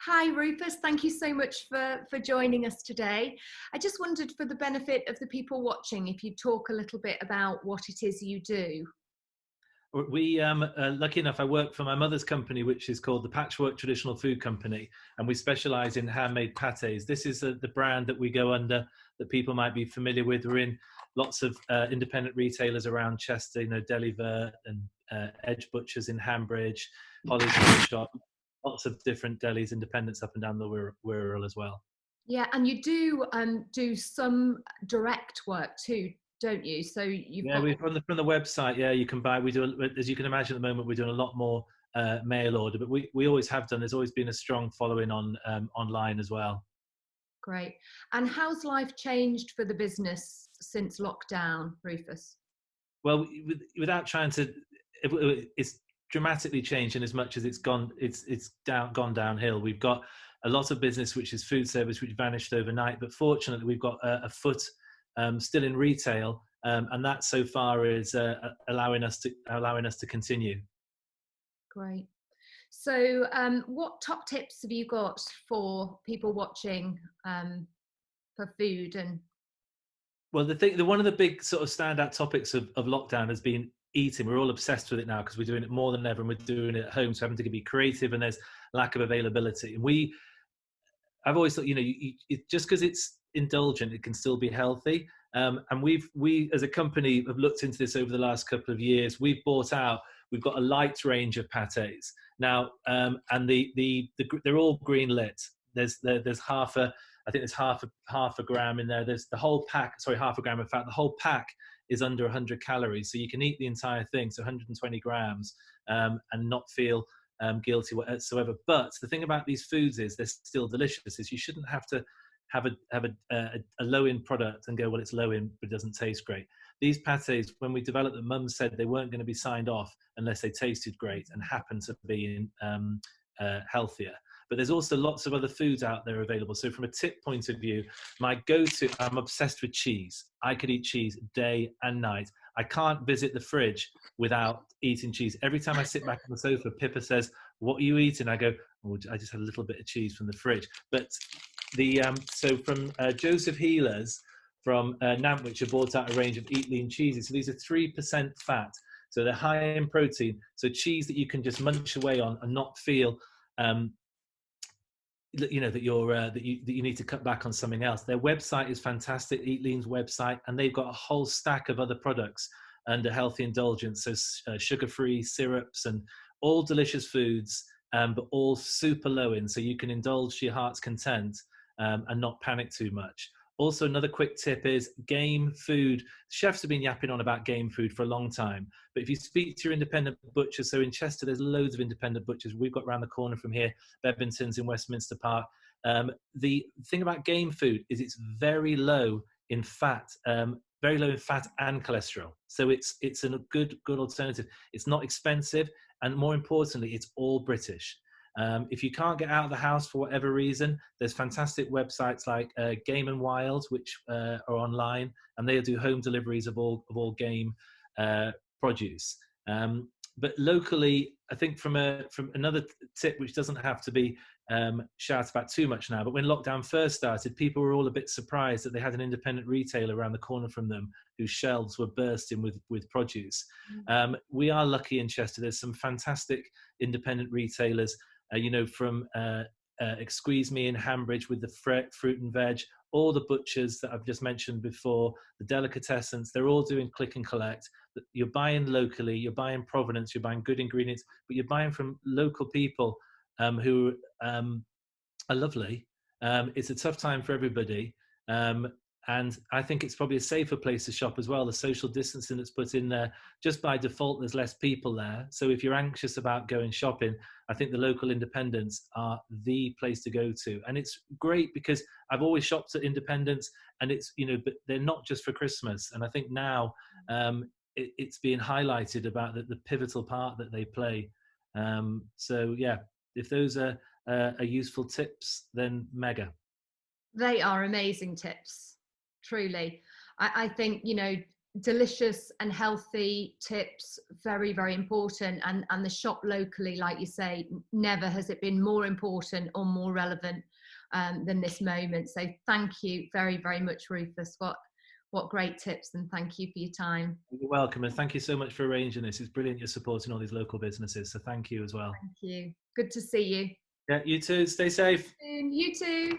Hi, Rufus. Thank you so much for joining us today. I just wondered, for the benefit of the people watching, if you'd talk a little bit about what it is you do. We, lucky enough, I work for my mother's company, which is called the Patchwork Traditional Food Company, and we specialise in handmade pâtés. This is the brand that we go under, that people might be familiar with. We're in lots of independent retailers around Chester, Deliver and Edge Butchers in Hambridge, Holly's Toy Shop, lots of different delis, independents up and down the Wirral as well. Yeah, and you do some direct work too, don't you? So you've Yeah, got. we from the website. Yeah, you can buy. We do, as you can imagine, at the moment we're doing a lot more mail order, but we always have done. There's always been a strong following on online as well. Great. And how's life changed for the business since lockdown, Rufus? Well, without trying to, it's dramatically changed in as much as gone downhill. We've got a lot of business which is food service, which vanished overnight, but fortunately we've got a foot still in retail, and that so far is allowing us to continue. Great. So, what top tips have you got for people watching for food and? Well, one of the big sort of standout topics of lockdown has been eating. We're all obsessed with it now because we're doing it more than ever, and we're doing it at home, so having to be creative, and there's lack of availability. And I've always thought, just because it's indulgent, it can still be healthy. And we as a company have looked into this over the last couple of years. We've got a light range of pâtés now, and they're all green lit. There's I think there's half a gram in there. There's the whole pack. Sorry, half a gram. In fact, the whole pack is under 100 calories, so you can eat the entire thing, so 120 grams, and not feel guilty whatsoever. But the thing about these foods is they're still delicious. Is you shouldn't have to have a low in product and go, well, it's low in, but it doesn't taste great. These pâtés, when we developed them, Mum said they weren't going to be signed off unless they tasted great and happened to be healthier. But there's also lots of other foods out there available. So from a tip point of view, I'm obsessed with cheese. I could eat cheese day and night. I can't visit the fridge without eating cheese. Every time I sit back on the sofa, Pippa says, "What are you eating?" I go, "Oh, I just had a little bit of cheese from the fridge." But so from Joseph Healers from Nantwich have brought out a range of Eat Lean cheeses. So these are 3% fat. So they're high in protein. So cheese that you can just munch away on and not feel that you need to cut back on something else. Their website is fantastic, Eat Lean's website, and they've got a whole stack of other products under healthy indulgence, so sugar-free syrups and all delicious foods, but all super low in, so you can indulge to your heart's content and not panic too much. Also, another quick tip is game food. Chefs have been yapping on about game food for a long time, but if you speak to your independent butchers, so in Chester, there's loads of independent butchers. We've got around the corner from here, Bevington's in Westminster Park. The thing about game food is it's very low in fat, and cholesterol. So it's a good alternative. It's not expensive, and more importantly, it's all British. If you can't get out of the house for whatever reason, there's fantastic websites like Game and Wild, which are online, and they do home deliveries of all game produce. But locally, I think from another tip, which doesn't have to be shouted about too much now, but when lockdown first started, people were all a bit surprised that they had an independent retailer around the corner from them whose shelves were bursting with produce. We are lucky in Chester. There's some fantastic independent retailers. From Excuse Me in Hambridge with the fruit and veg, all the butchers that I've just mentioned before, the delicatessens, they're all doing click and collect. You're buying locally, you're buying provenance, you're buying good ingredients, but you're buying from local people who are lovely. It's a tough time for everybody. And I think it's probably a safer place to shop as well. The social distancing that's put in there, just by default, there's less people there. So if you're anxious about going shopping, I think the local independents are the place to go to. And it's great because I've always shopped at independents, and but they're not just for Christmas. And I think now it's being highlighted about the pivotal part that they play. So yeah, if those are useful tips, then mega. They are amazing tips, truly. I think, delicious and healthy tips, very, very important. And the shop locally, like you say, never has it been more important or more relevant than this moment. So thank you very, very much, Rufus. What great tips, and thank you for your time. You're welcome, and thank you so much for arranging this. It's brilliant you're supporting all these local businesses, so thank you as well. Thank you. Good to see you. Yeah, you too. Stay safe. You too.